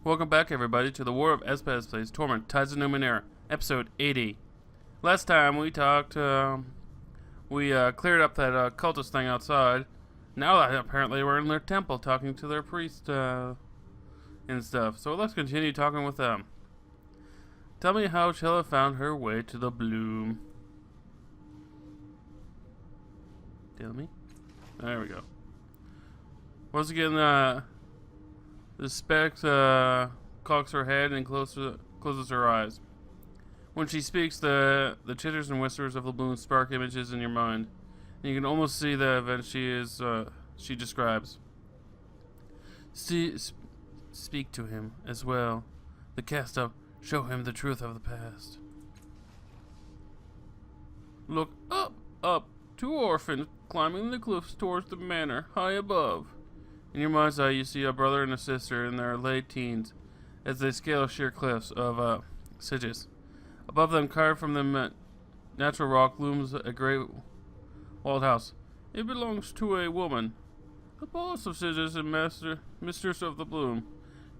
Welcome back, everybody, to the War of SBAS plays Torment, Tides of Numenera, episode 80. Last time we talked, we cleared up that cultist thing outside. Now apparently we're in their temple talking to their priest and stuff. So let's continue talking with them. Tell me how Chilla found her way to the bloom. Tell me. There we go. Once again, the specs cocks her head and closes her eyes. When she speaks, the chitters and whispers of the bloom spark images in your mind, and you can almost see the event she describes. Speak to him as well. The cast up, show him the truth of the past. Look up, up, two orphans climbing the cliffs towards the manor high above. In your mind's eye, you see a brother and a sister in their late teens as they scale sheer cliffs of Sigis. Above them, carved from the natural rock, looms a great walled house. It belongs to a woman, the boss of Sigis and mistress of the bloom,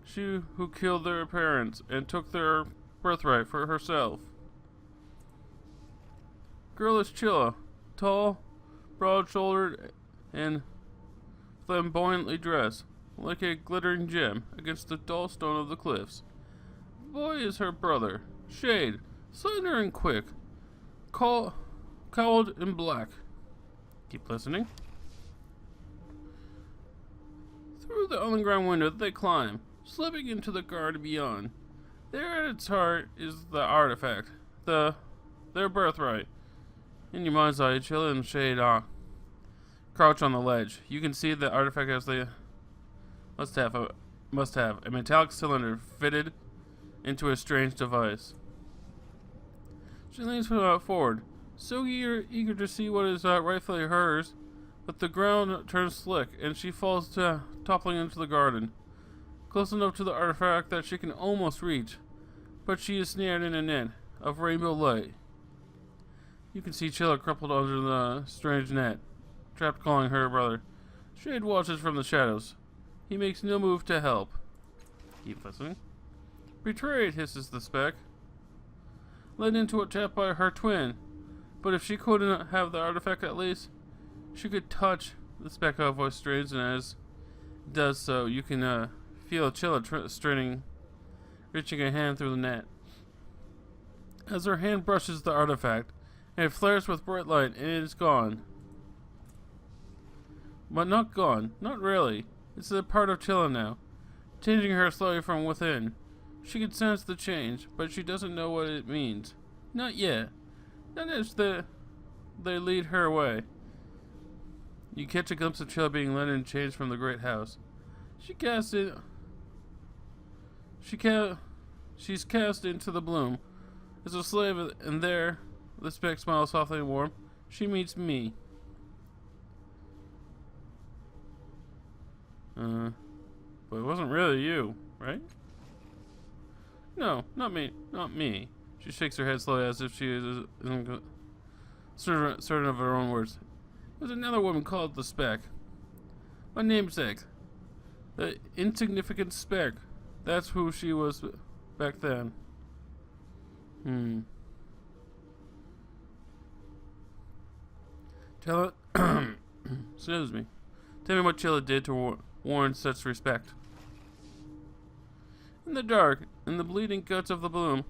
she who killed their parents and took their birthright for herself. Girl is Chilla, tall, broad-shouldered, and flamboyantly dressed, like a glittering gem against the dull stone of the cliffs. Boy is her brother, Shade, slender and quick, cowled in black. Keep listening. Through the underground window they climb, slipping into the garden beyond. There at its heart is the artifact, their birthright. In your mind's eye, Chilla and Shade crouch on the ledge. You can see the artifact as they must have a metallic cylinder fitted into a strange device. She leans forward, so eager to see what is rightfully hers, but the ground turns slick and she falls toppling into the garden, close enough to the artifact that she can almost reach, but she is snared in a net of rainbow light. You can see Chilla crumpled under the strange net, trapped, calling her brother. Shade watches from the shadows. He makes no move to help. Keep listening. Betrayed, hisses the speck. Led into a trap by her twin. But if she couldn't have the artifact at least, she could touch the speck. Voice strains, and as it does so, you can feel Chilla straining, reaching a hand through the net. As her hand brushes the artifact, it flares with bright light, and it is gone. But not gone. Not really. It's a part of Chilla now, changing her slowly from within. She can sense the change, but she doesn't know what it means. Not yet. Not as they lead her away. You catch a glimpse of Chilla being led in chains from the great house. She's cast into the bloom as a slave, and there, the speck smiles softly and warm. She meets me. But it wasn't really you, right? No, not me. Not me. She shakes her head slowly as if she isn't certain of her own words. There's another woman called the Speck. My namesake. The insignificant Speck. That's who she was back then. Chilla, excuse me. Tell me what Chilla did to warrant such respect. In the dark, in the bleeding guts of the bloom,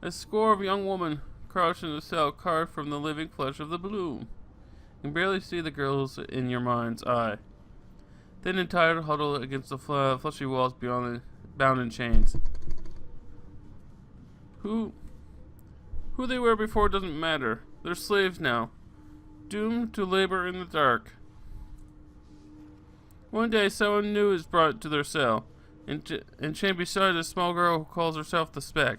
a score of young women crouch in a cell carved from the living flesh of the bloom. You can barely see the girls in your mind's eye. Thin and tired, huddled against the fleshy walls beyond bound in chains. Who they were before doesn't matter. They're slaves now, doomed to labor in the dark. One day, someone new is brought to their cell, and chained beside a small girl who calls herself the Speck.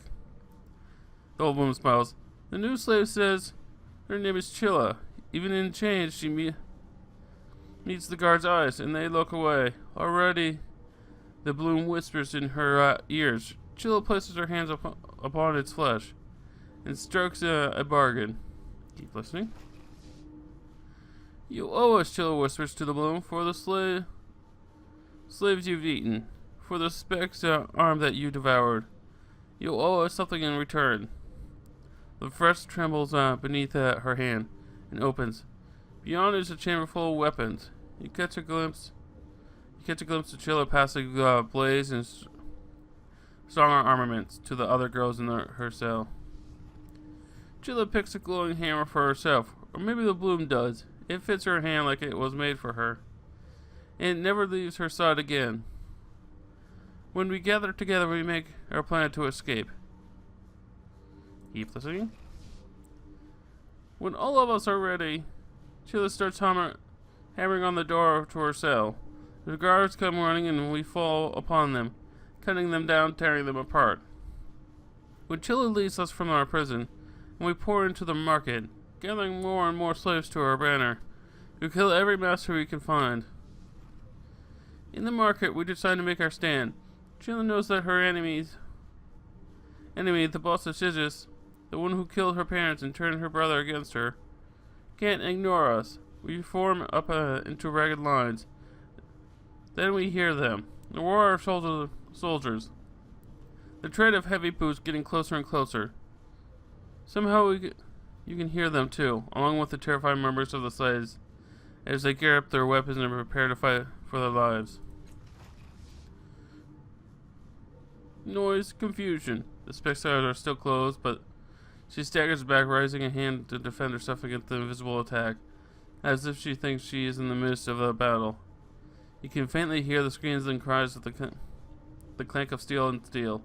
The old woman smiles. The new slave says her name is Chilla. Even in chains, she meets the guard's eyes, and they look away. Already, the bloom whispers in her ears. Chilla places her hands upon its flesh, and strokes a bargain. Keep listening. You owe us, Chilla whispers to the bloom, for the slaves you've eaten, for the speck's arm that you devoured. You owe us something in return. The flesh trembles beneath her hand and opens. Beyond is a chamber full of weapons. You catch a glimpse of Chilla passing blades and stronger armaments to the other girls in her cell. Chilla picks a glowing hammer for herself, or maybe the bloom does. It fits her hand like it was made for her, and it never leaves her side again. When we gather together, we make our plan to escape. Keep listening. When all of us are ready, Chilla starts hammering on the door to her cell. The guards come running and we fall upon them, cutting them down, tearing them apart. When Chilla leads us from our prison, and we pour into the market, gathering more and more slaves to our banner, we kill every master we can find. In the market, we decide to make our stand. Chilla knows that her enemy, the boss of SBAS, the one who killed her parents and turned her brother against her, can't ignore us. We form up into ragged lines. Then we hear them, the roar of soldiers, the tread of heavy boots getting closer and closer. Somehow you can hear them too, along with the terrified murmurs of the slaves, as they gear up their weapons and prepare to fight for their lives. Noise, confusion. The speck's eyes are still closed, but she staggers back, raising a hand to defend herself against the invisible attack, as if she thinks she is in the midst of a battle. You can faintly hear the screams and cries of the clank of steel and steel.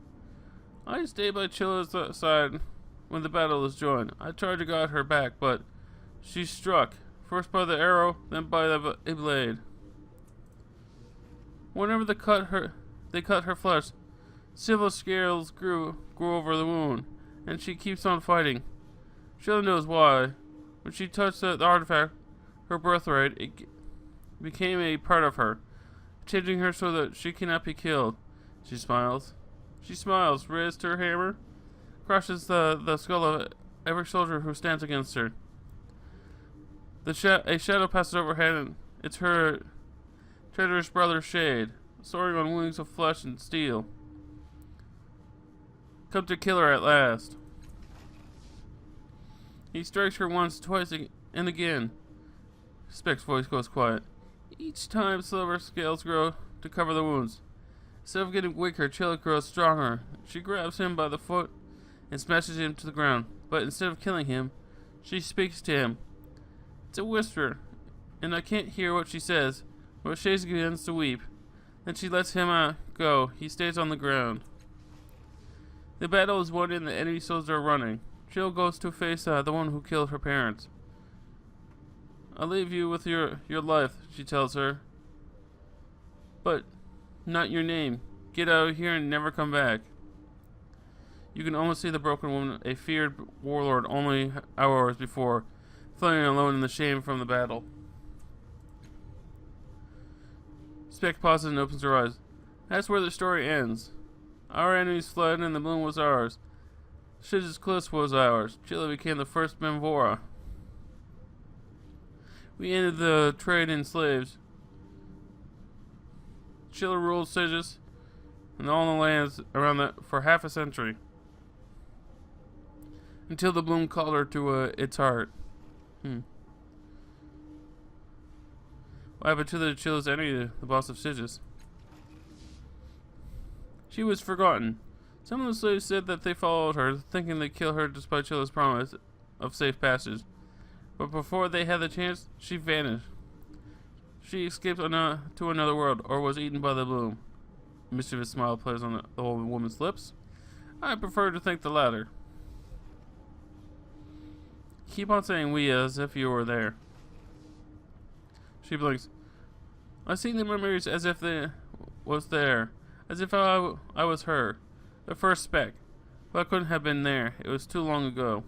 I stay by Chilla's side when the battle is joined. I tried to guide her back, but she struck, first by the arrow, then by a blade. Whenever they cut her flesh, silver scales grew over the wound, and she keeps on fighting. Chilla knows why. When she touched the artifact, her birthright, it became a part of her, changing her so that she cannot be killed. She smiles, raises her hammer, crushes the skull of every soldier who stands against her. A shadow passes overhead, and it's her traitorous brother Shade, soaring on wings of flesh and steel. Come to kill her at last. He strikes her once, twice, and again. Speck's voice goes quiet. Each time silver scales grow to cover the wounds. Instead of getting weaker, Chilla grows stronger. She grabs him by the foot and smashes him to the ground. But instead of killing him, she speaks to him. It's a whisper, and I can't hear what she says. But Shade begins to weep. Then she lets him go. He stays on the ground. The battle is won and the enemy soldiers are running. Chilla goes to face the one who killed her parents. I'll leave you with your life, she tells her. But not your name. Get out of here and never come back. You can almost see the broken woman, a feared warlord only hours before, floating alone in the shame from the battle. Speck pauses and opens her eyes. That's where the story ends. Our enemies fled and the bloom was ours. SBAS cliff was ours. Chilla became the first Memvora. We ended the trade in slaves. Chilla ruled SBAS and all the lands around that for half a century. Until the bloom called her to its heart. What happened to the Chilla's enemy, the boss of SBAS? She was forgotten. Some of the slaves said that they followed her, thinking they'd kill her despite Chilla's promise of safe passage. But before they had the chance, she vanished. She escaped to another world, or was eaten by the bloom. A mischievous smile plays on the old woman's lips. I prefer to think the latter. Keep on saying we as if you were there. She blinks. I see the memories as if they was there. As if I was her. The first speck. But I couldn't have been there. It was too long ago.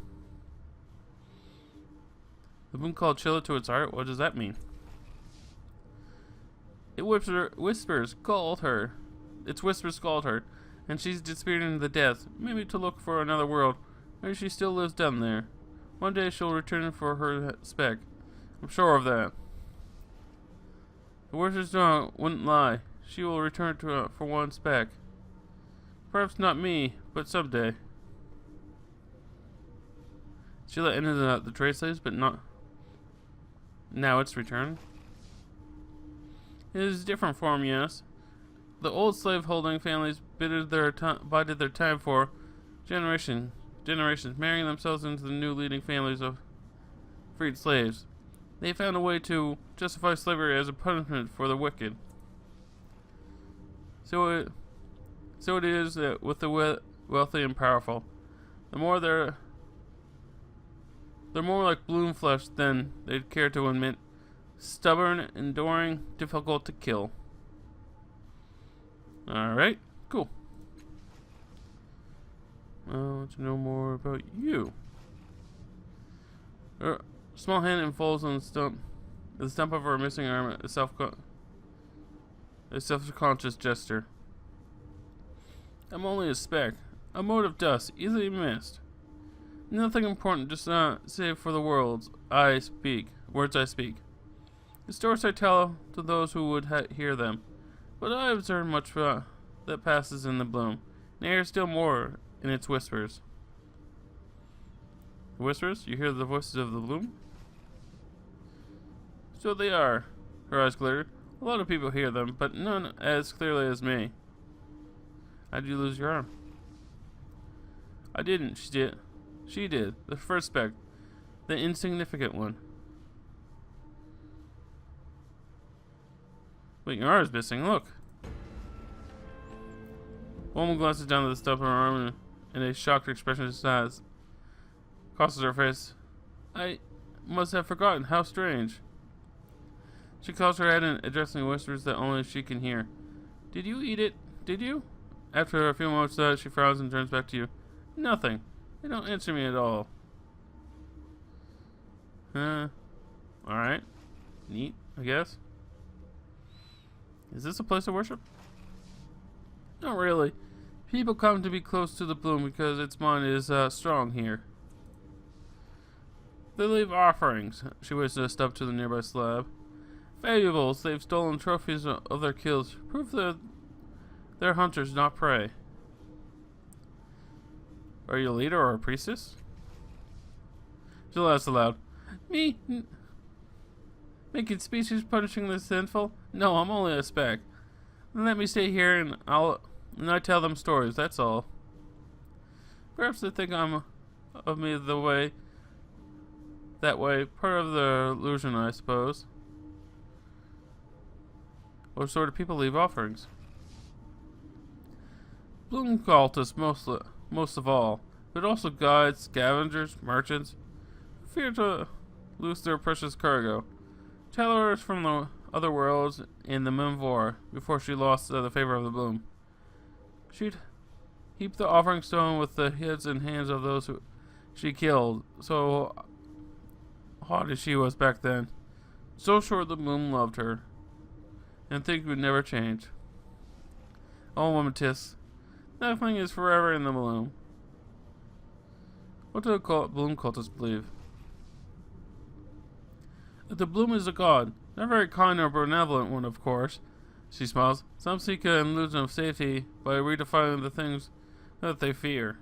The moon called Chilla to its heart? What does that mean? It whispers, called her. Its whispers called her. And she's disappeared into the depths. Maybe to look for another world. Maybe she still lives down there. One day she'll return for her speck. I'm sure of that. The whispers wouldn't lie. she will return to for once back. Perhaps not me, but someday. She let in the trade slaves, but not. Now it's returned. It is a different form, yes. The old slave-holding families bided their time for generations, marrying themselves into the new leading families of freed slaves. They found a way to justify slavery as a punishment for the wicked. So it is with the wealthy and powerful. They're more like bloom flesh than they'd care to admit. Stubborn, enduring, difficult to kill. Alright, cool. I want to know more about you. Her small hand unfolds on the stump of her missing arm, a self-conscious gesture. I'm only a speck, a mote of dust, easily missed. Nothing important, just save for the words I speak. The stories I tell to those who would hear them. But I observe much that passes in the bloom, and I hear still more in its whispers. The whispers? You hear the voices of the bloom? So they are. Her eyes glittered. A lot of people hear them, but none as clearly as me. How'd you lose your arm? I didn't. She did. She did. The first speck. The insignificant one. Wait, your arm is missing. Look. Woman glances down at the stump of her arm and a shocked expression crosses her face. I must have forgotten. How strange. She calls her head and addressing whispers that only she can hear. Did you eat it? Did you? After a few moments, she frowns and turns back to you. Nothing. They don't answer me at all. Alright. Neat, I guess. Is this a place of worship? Not really. People come to be close to the bloom because its mind is strong here. They leave offerings. She waves a stub to the nearby slab. Valuables. They've stolen trophies of their kills. Proof that they're hunters, not prey. Are you a leader or a priestess? She laughs aloud. Me? Making speeches punishing the sinful? No, I'm only a speck. Let me stay here and I tell them stories, that's all. Perhaps they think I'm of me that way, part of the illusion, I suppose. What sort of people leave offerings? Bloom cultists most of all, but also guides, scavengers, merchants, who fear to lose their precious cargo. Travelers from the other worlds in the Mimvor before she lost the favor of the bloom. She'd heap the offering stone with the heads and hands of those who she killed. So haughty she was back then. So sure the bloom loved her, and think would never change. Oh, woman tis, nothing is forever in the bloom. What do bloom cultists believe? That the bloom is a god, not a very kind or benevolent one, of course. She smiles. Some seek an illusion of safety by redefining the things that they fear.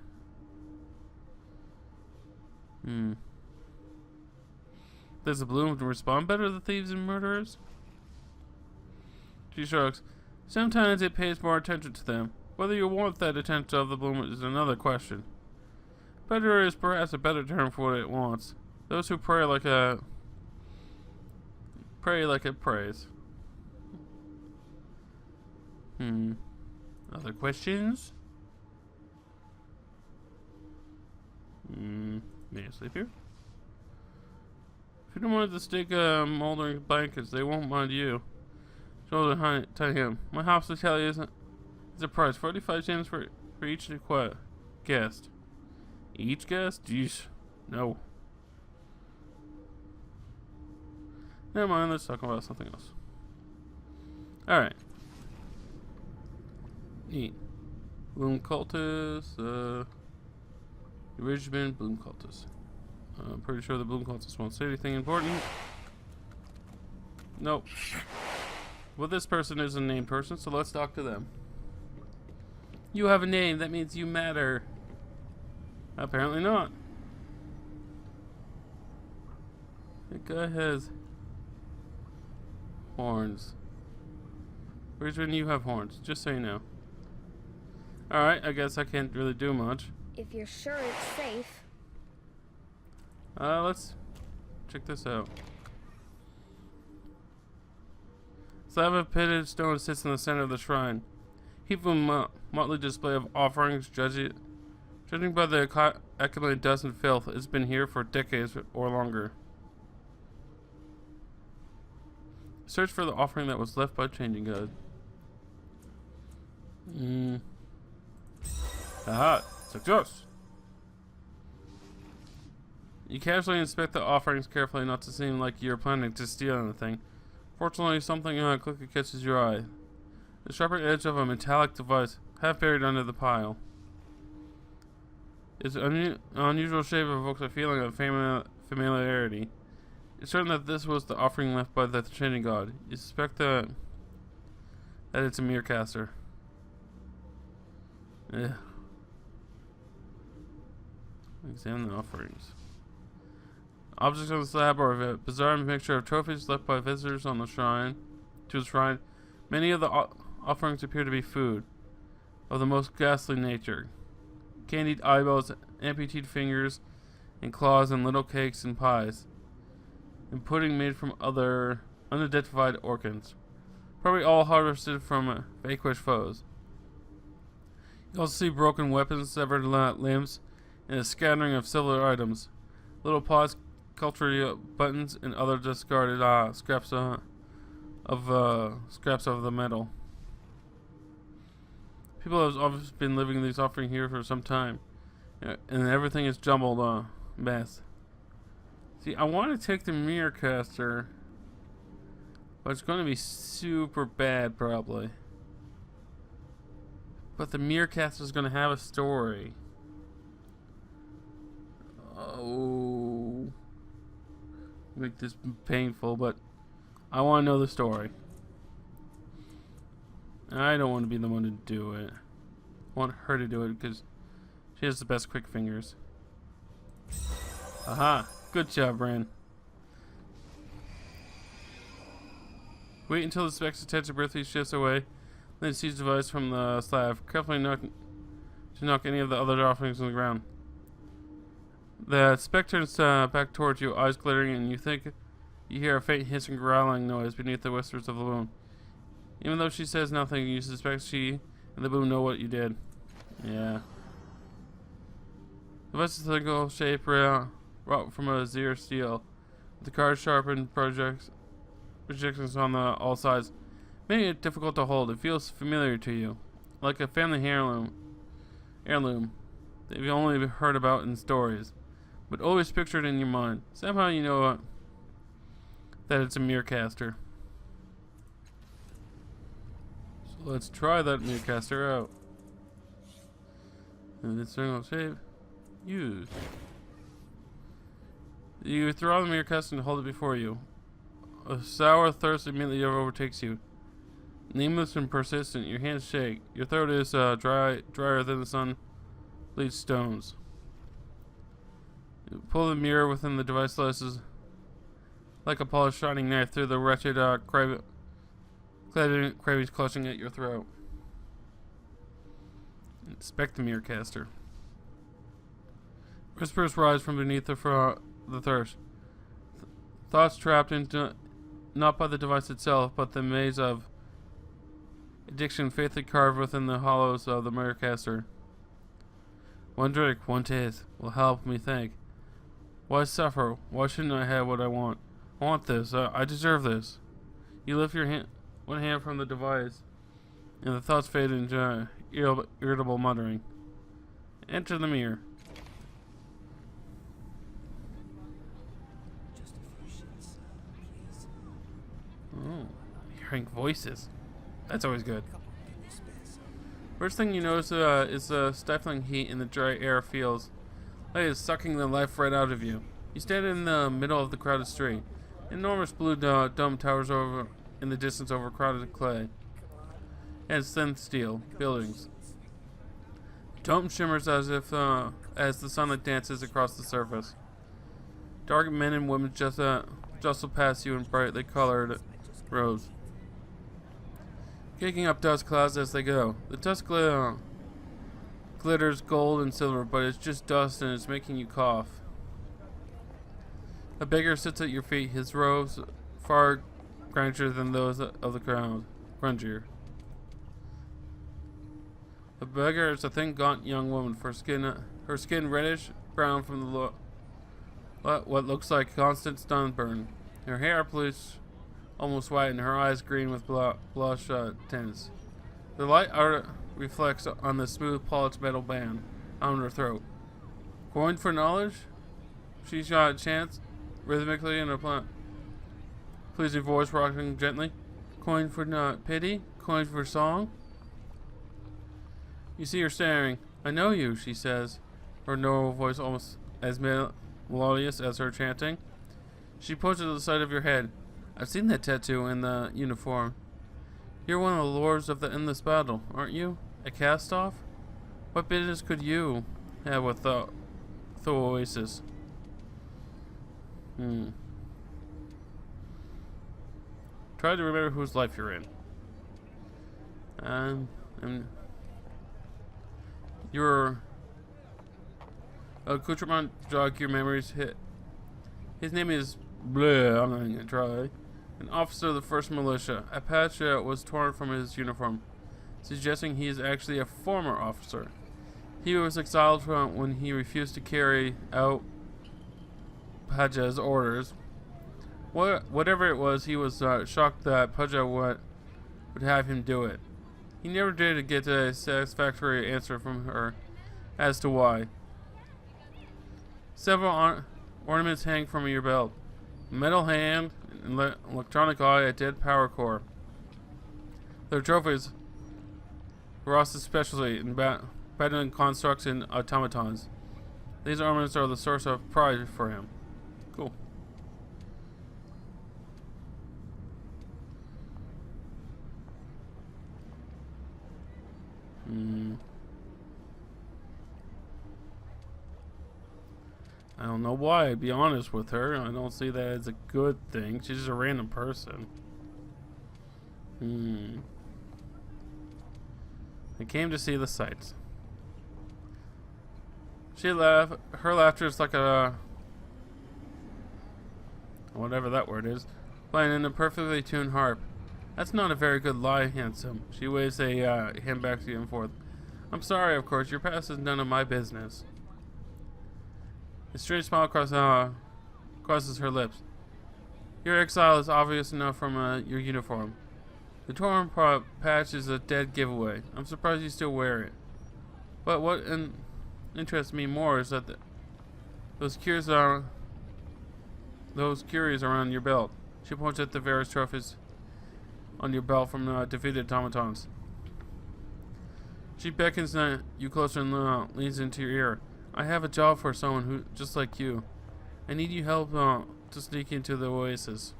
Does the bloom respond better to thieves and murderers? She shrugs. Sometimes it pays more attention to them. Whether you want that attention of the bloom is another question. Better is perhaps a better term for what it wants. Those who pray like it prays. Other questions? May I sleep here? If you don't want to stick moldering blankets, they won't mind you. Shoulder tell him. My hospitality is a price. 45 gems for each guest. Each guest? Jeez. No. Never mind, let's talk about something else. Alright. Neat. Bloom cultists, Ridgeman, Bloom cultists. I'm pretty sure the Bloom cultists won't say anything important. Nope. Well, this person is a named person, so let's talk to them. You have a name, that means you matter. Apparently not. That guy has horns. Where's when you have horns? Just so you know. Alright, I guess I can't really do much. If you're sure it's safe. Let's check this out. Slab of pitted stone sits in the center of the shrine. Heap of motley display of offerings, judging by the accumulated dust and filth, it's been here for decades or longer. Search for the offering that was left by Changing God. Aha! Success! You casually inspect the offerings carefully, not to seem like you're planning to steal anything. Fortunately, something quickly catches your eye. The sharpened edge of a metallic device, half buried under the pile. Its unusual shape evokes a feeling of familiarity. It's certain that this was the offering left by the Changing God. You suspect that it's a mirror caster. Yeah. Examine the offerings. Objects on the slab are a bizarre mixture of trophies left by visitors on the shrine. To the shrine, many of the offerings appear to be food of the most ghastly nature. Candied eyeballs, amputated fingers and claws, and little cakes and pies, and pudding made from other unidentified organs, probably all harvested from vanquished foes. You also see broken weapons, severed limbs, and a scattering of silver items, little pots, cutlery, buttons, and other discarded scraps of the metal. People have obviously been living these offerings here for some time, and everything is jumbled mess. See, I want to take the mirror caster, but it's going to be super bad probably. But the mirror caster is going to have a story. Oh, make this painful, but I want to know the story. I don't want to be the one to do it. I want her to do it because she has the best quick fingers. Aha! Good job, Bran. Wait until the spec's attention briefly shifts away, then seize the device from the slab, carefully knock any of the other offerings on the ground. The spec turns back towards you, eyes glittering, and you think you hear a faint hissing, growling noise beneath the whispers of the boom. Even though she says nothing, you suspect she and the boom know what you did. Yeah. The device is a single shape wrought from a zero steel, with the card sharpened projections on all sides, making it difficult to hold. It feels familiar to you, like a family heirloom that you've only heard about in stories, but always pictured in your mind. Somehow you know that it's a mirror caster. So let's try that mirror caster out. And it's single shape. Use. You throw the mirror caster and hold it before you. A sour thirst immediately overtakes you. Nameless and persistent, your hands shake. Your throat is drier than the sun bleeds stones. You pull the mirror within the device slices like a polished shining knife through the wretched cravings clutching at your throat. Inspect the mirror caster. Whispers rise from beneath the thirst. Thoughts trapped into not by the device itself, but the maze of addiction faithfully carved within the hollows of the mirror caster. One drink, one taste, will help me think. Why suffer? Why shouldn't I have what I want? I want this. I deserve this. You lift your one hand from the device, and the thoughts fade into irritable muttering. Enter the mirror. Oh, hearing voices. That's always good. First thing you notice is the stifling heat in the dry air feels like it's sucking the life right out of you. You stand in the middle of the crowded street. Enormous blue dome towers over in the distance overcrowded clay and thin steel buildings. Dome shimmers as if as the sunlight dances across the surface. Dark men and women jostle past you in brightly colored robes, kicking up dust clouds as they go. The dust glitters gold and silver, but it's just dust and it's making you cough. A beggar sits at your feet, his robes far grungier than those of the crowd. Grungier. The beggar is a thin, gaunt young woman, her skin reddish brown from the what looks like constant sunburn. Her hair bleached almost white, and her eyes green with blush tints. The light reflects on the smooth, polished metal band on her throat. Coin for knowledge? She chants rhythmically in a pleasing voice, rocking gently. Coin for pity? Coin for song? You see her staring. I know you, she says, her normal voice almost as melodious as her chanting. She points to the side of your head. I've seen that tattoo in the uniform. You're one of the lords of the endless battle, aren't you? A cast-off? What business could you have with the Oasis? Try to remember whose life you're in. Your accoutrement jog your memories. His name is Bleh, I'm not even gonna try. An officer of the 1st Militia. A patch was torn from his uniform, suggesting he is actually a former officer. He was exiled when he refused to carry out Paja's orders. Whatever it was, he was shocked that Paja would have him do it. He never did get a satisfactory answer from her as to why. Several ornaments hang from your belt. A metal hand, an electronic eye, a dead power core. Their trophies, Ross's specialty in battling constructs and automatons. These ornaments are the source of pride for him. Cool. I don't know why, I'd be honest with her. I don't see that as a good thing. She's just a random person. I came to see the sights. She laughed. Her laughter is like a... whatever that word is. Playing in a perfectly tuned harp. That's not a very good lie, handsome. She waves a hand back to you and forth. I'm sorry, of course. Your past is none of my business. A strange smile crosses her lips. Your exile is obvious enough from your uniform. The torn patch is a dead giveaway. I'm surprised you still wear it. But what interests me more is that those curios around your belt. She points at the various trophies on your belt from defeated automatons. She beckons you closer and leans into your ear. I have a job for someone who just like you. I need your help to sneak into the Oasis.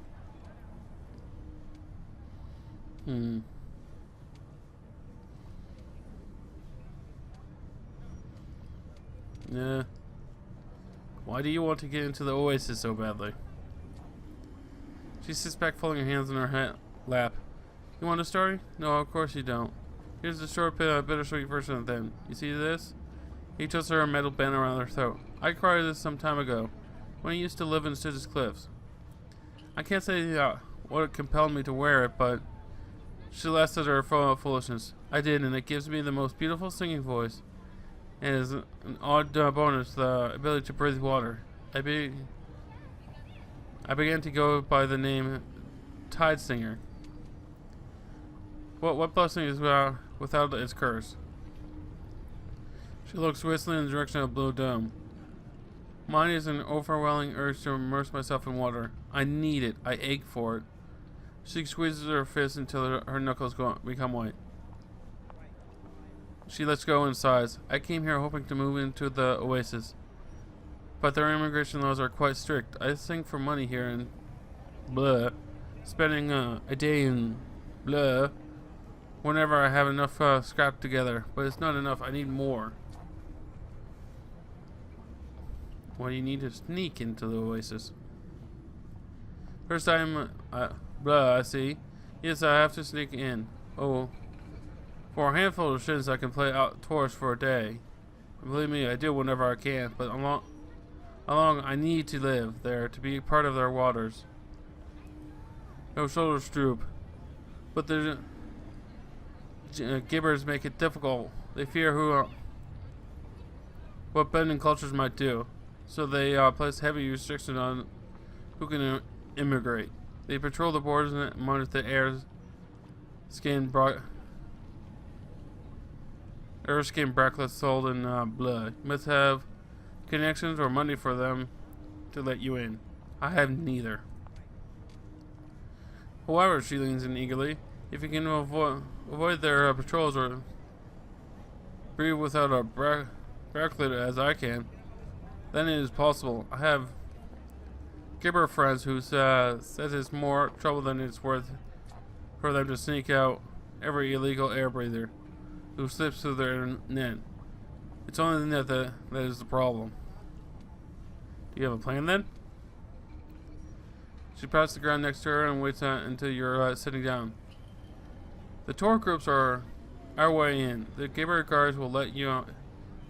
Yeah. Why do you want to get into the Oasis so badly? She sits back, folding her hands in her lap. You want a story? No, of course you don't. Here's the short, bittersweet version of them. You see this? He tossed her a metal band around her throat. I cried this some time ago, when I used to live in Stitch's Cliffs. I can't say what compelled me to wear it, but she laughed at her foolishness. I did, and it gives me the most beautiful singing voice, and is an odd bonus, the ability to breathe water. I began to go by the name Tide Singer. What blessing is without its curse? She looks wistfully in the direction of Blue Dome. Mine is an overwhelming urge to immerse myself in water. I need it. I ache for it. She squeezes her fist until her knuckles become white. She lets go and sighs. I came here hoping to move into the Oasis, but their immigration laws are quite strict. I sing for money here and blah. spending a day in blah whenever I have enough scrap together, but it's not enough. I need more. What do you need to sneak into the oasis? First time, blah, I see. Yes, I have to sneak in. Oh, for a handful of shins I can play outdoors for a day. Believe me, I do whenever I can, but how long I need to live there to be part of their waters. No shoulders droop, but the gibbers make it difficult. They fear what bending cultures might do, so they place heavy restrictions on who can immigrate. They patrol the borders and monitor the air-skin bracelets sold in blood. You must have connections or money for them to let you in. I have neither. However, she leans in eagerly. If you can avoid their patrols or breathe without a bracelet as I can, then it is possible. I have Gibber friends who says it's more trouble than it's worth for them to sneak out every illegal air breather who slips through their net. It's only the net that is the problem. Do you have a plan then? She pats the ground next to her and waits until you're sitting down. The tour groups are our way in. The Gibber guards will let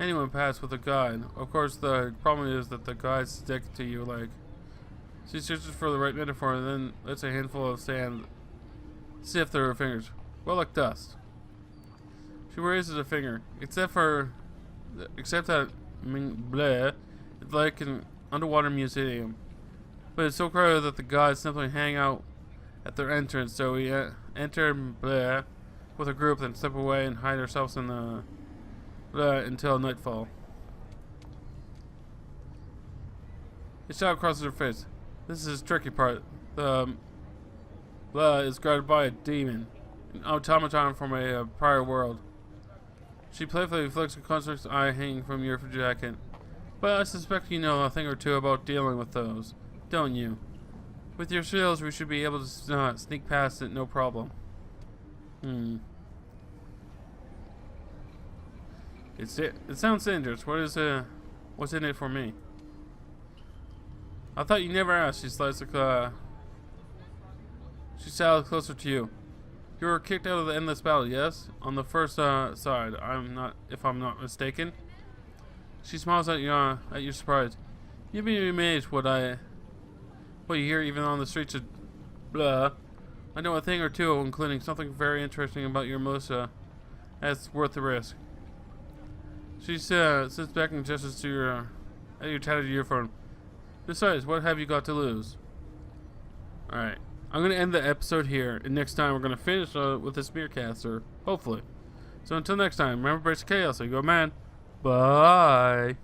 anyone pass with a guide. Of course, the problem is that the guides stick to you like. She searches for the right metaphor and then lets a handful of sand sift through her fingers. Well, like dust. She raises a finger. Except that, bleh, it's like an underwater museum. But it's so crowded that the guides simply hang out at their entrance, so we enter bleh with a group, then step away and hide ourselves in the bleh until nightfall. A shout crosses her face. This is the tricky part. The blah is guarded by a demon, an automaton from a prior world. She playfully flicks a construct's eye hanging from your jacket. But I suspect you know a thing or two about dealing with those, don't you? With your skills, we should be able to sneak past it, no problem. It sounds dangerous. What's in it for me? I thought you never asked. She slides she saddles closer to you. You were kicked out of the endless battle, yes? On the first side, if I'm not mistaken. She smiles at your surprise. You'd be amazed what you hear even on the streets of blah. I know a thing or two, including something very interesting about your Melissa. That's worth the risk. She sits back and gestures to your tattered earphone. Besides, what have you got to lose? Alright. I'm going to end the episode here, and next time we're going to finish with the Spearcaster. Hopefully. So until next time, remember, brace the chaos, so you go, man. Bye.